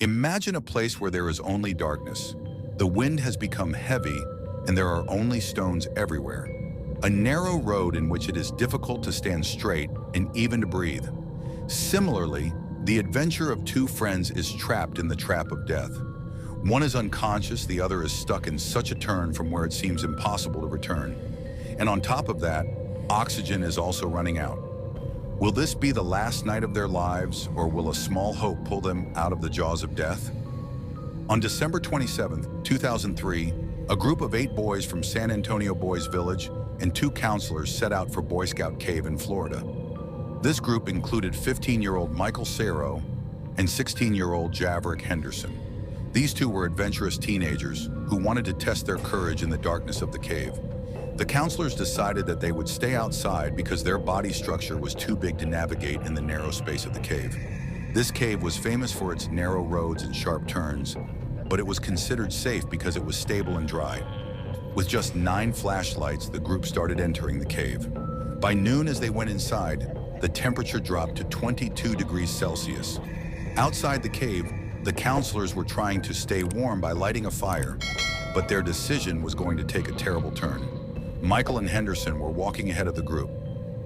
Imagine a place where there is only darkness. The wind has become heavy and there are only stones everywhere. A narrow road in which it is difficult to stand straight and even to breathe. Similarly, the adventure of two friends is trapped in the trap of death. One is unconscious, the other is stuck in such a turn from where it seems impossible to return. And on top of that, oxygen is also running out. Will this be the last night of their lives, or will a small hope pull them out of the jaws of death? On December 27, 2003, a group of 8 boys from San Antonio Boys Village and 2 counselors set out for Boy Scout Cave in Florida. This group included 15-year-old Michael Serro and 16-year-old Javerick Henderson. These 2 were adventurous teenagers who wanted to test their courage in the darkness of the cave. The counselors decided that they would stay outside because their body structure was too big to navigate in the narrow space of the cave. This cave was famous for its narrow roads and sharp turns, but it was considered safe because it was stable and dry. With just 9 flashlights, the group started entering the cave. By noon, as they went inside, the temperature dropped to 22 degrees Celsius. Outside the cave, the counselors were trying to stay warm by lighting a fire, but their decision was going to take a terrible turn. Michael and Henderson were walking ahead of the group.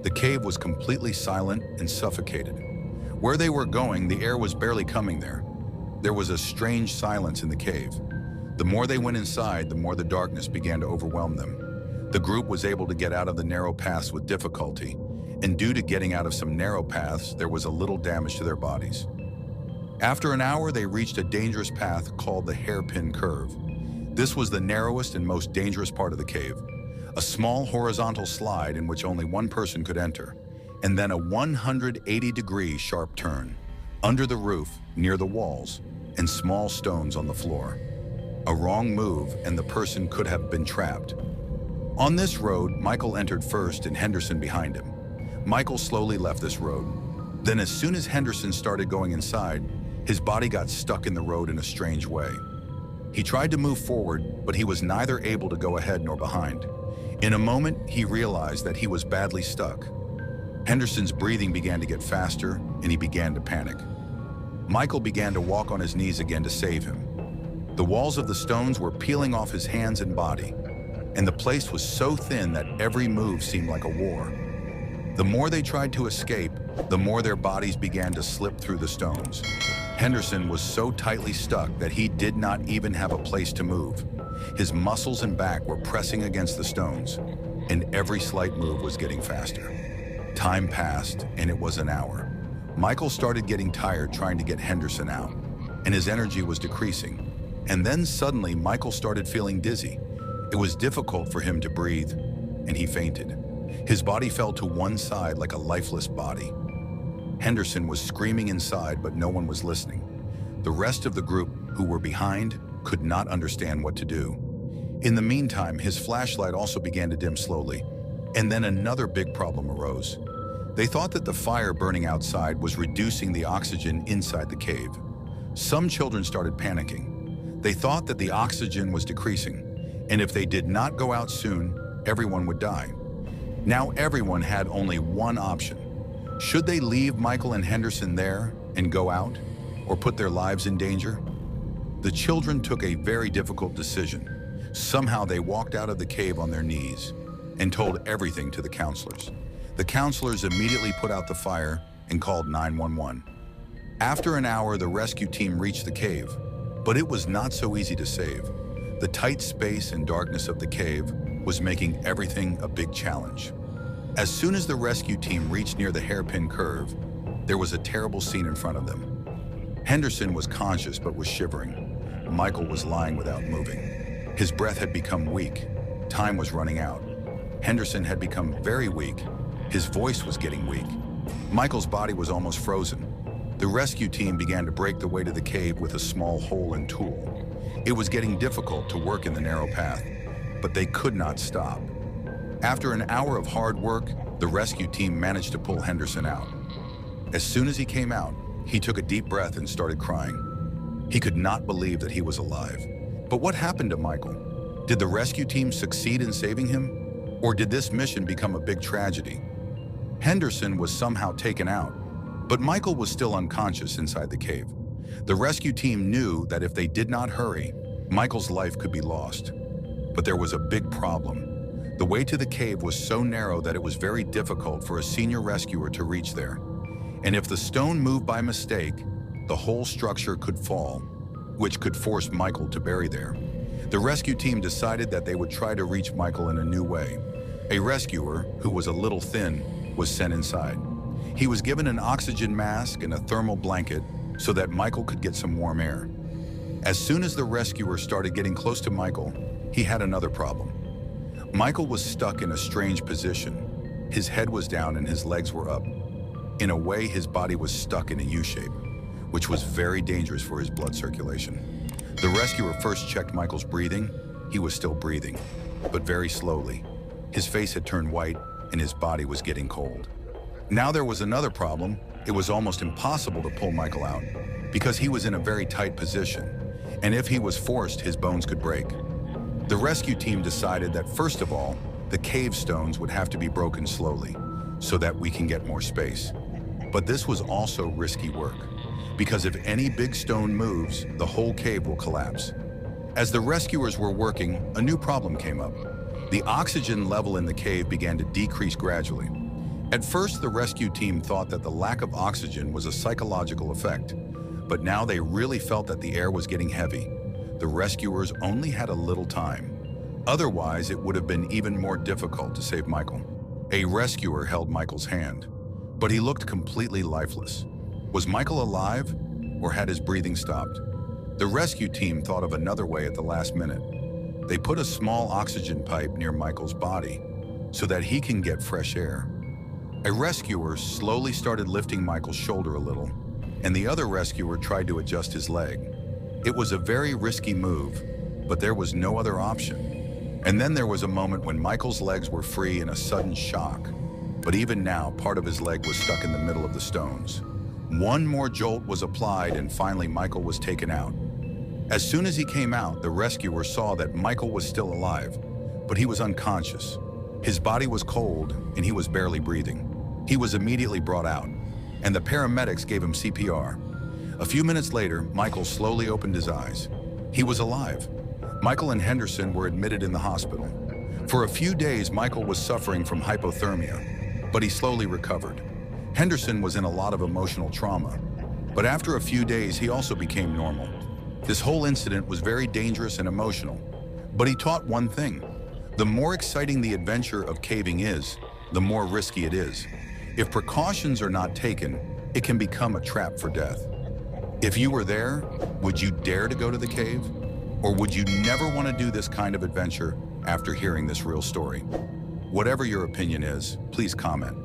The cave was completely silent and suffocated. Where they were going, the air was barely coming there. There was a strange silence in the cave. The more they went inside, the more the darkness began to overwhelm them. The group was able to get out of the narrow paths with difficulty, and due to getting out of some narrow paths, there was a little damage to their bodies. After an hour, they reached a dangerous path called the Hairpin Curve. This was the narrowest and most dangerous part of the cave. A small horizontal slide in which only one person could enter, and then a 180-degree sharp turn, under the roof, near the walls, and small stones on the floor. A wrong move and the person could have been trapped. On this road, Michael entered first and Henderson behind him. Michael slowly left this road. Then as soon as Henderson started going inside, his body got stuck in the road in a strange way. He tried to move forward, but he was neither able to go ahead nor behind. In a moment, he realized that he was badly stuck. Henderson's breathing began to get faster, and he began to panic. Michael began to walk on his knees again to save him. The walls of the stones were peeling off his hands and body, and the place was so thin that every move seemed like a war. The more they tried to escape, the more their bodies began to slip through the stones. Henderson was so tightly stuck that he did not even have a place to move. His muscles and back were pressing against the stones, and every slight move was getting faster. Time passed, and it was an hour. Michael started getting tired trying to get Henderson out, and his energy was decreasing. And then suddenly, Michael started feeling dizzy. It was difficult for him to breathe, and he fainted. His body fell to one side like a lifeless body. Henderson was screaming inside, but no one was listening. The rest of the group, who were behind, could not understand what to do. In the meantime, his flashlight also began to dim slowly, and then another big problem arose. They thought that the fire burning outside was reducing the oxygen inside the cave. Some children started panicking. They thought that the oxygen was decreasing, and if they did not go out soon, everyone would die. Now everyone had only one option. Should they leave Michael and Henderson there and go out, or put their lives in danger? The children took a very difficult decision. Somehow they walked out of the cave on their knees and told everything to the counselors. The counselors immediately put out the fire and called 911. After an hour, the rescue team reached the cave, but it was not so easy to save. The tight space and darkness of the cave was making everything a big challenge. As soon as the rescue team reached near the Hairpin Curve, there was a terrible scene in front of them. Henderson was conscious but was shivering. Michael was lying without moving. His breath had become weak. Time was running out. Henderson had become very weak. His voice was getting weak. Michael's body was almost frozen. The rescue team began to break the way to the cave with a small hole and tool. It was getting difficult to work in the narrow path, but they could not stop. After an hour of hard work, the rescue team managed to pull Henderson out. As soon as he came out, he took a deep breath and started crying. He could not believe that he was alive. But what happened to Michael? Did the rescue team succeed in saving him? Or did this mission become a big tragedy? Henderson was somehow taken out, but Michael was still unconscious inside the cave. The rescue team knew that if they did not hurry, Michael's life could be lost. But there was a big problem. The way to the cave was so narrow that it was very difficult for a senior rescuer to reach there. And if the stone moved by mistake, the whole structure could fall, which could force Michael to bury there. The rescue team decided that they would try to reach Michael in a new way. A rescuer, who was a little thin, was sent inside. He was given an oxygen mask and a thermal blanket so that Michael could get some warm air. As soon as the rescuer started getting close to Michael, he had another problem. Michael was stuck in a strange position. His head was down and his legs were up. In a way, his body was stuck in a U-shape, which was very dangerous for his blood circulation. The rescuer first checked Michael's breathing. He was still breathing, but very slowly. His face had turned white and his body was getting cold. Now there was another problem. It was almost impossible to pull Michael out because he was in a very tight position, and if he was forced, his bones could break. The rescue team decided that first of all, the cave stones would have to be broken slowly so that we can get more space. But this was also risky work, because if any big stone moves, the whole cave will collapse. As the rescuers were working, a new problem came up. The oxygen level in the cave began to decrease gradually. At first, the rescue team thought that the lack of oxygen was a psychological effect, but now they really felt that the air was getting heavy. The rescuers only had a little time. Otherwise, it would have been even more difficult to save Michael. A rescuer held Michael's hand, but he looked completely lifeless. Was Michael alive, or had his breathing stopped? The rescue team thought of another way at the last minute. They put a small oxygen pipe near Michael's body so that he can get fresh air. A rescuer slowly started lifting Michael's shoulder a little, and the other rescuer tried to adjust his leg. It was a very risky move, but there was no other option. And then there was a moment when Michael's legs were free in a sudden shock, but even now, part of his leg was stuck in the middle of the stones. One more jolt was applied, and finally Michael was taken out. As soon as he came out, the rescuer saw that Michael was still alive, but he was unconscious. His body was cold, and he was barely breathing. He was immediately brought out, and the paramedics gave him CPR. A few minutes later, Michael slowly opened his eyes. He was alive. Michael and Henderson were admitted in the hospital. For a few days, Michael was suffering from hypothermia, but he slowly recovered. Henderson was in a lot of emotional trauma, but after a few days, he also became normal. This whole incident was very dangerous and emotional, but he taught one thing. The more exciting the adventure of caving is, the more risky it is. If precautions are not taken, it can become a trap for death. If you were there, would you dare to go to the cave? Or would you never want to do this kind of adventure after hearing this real story? Whatever your opinion is, please comment.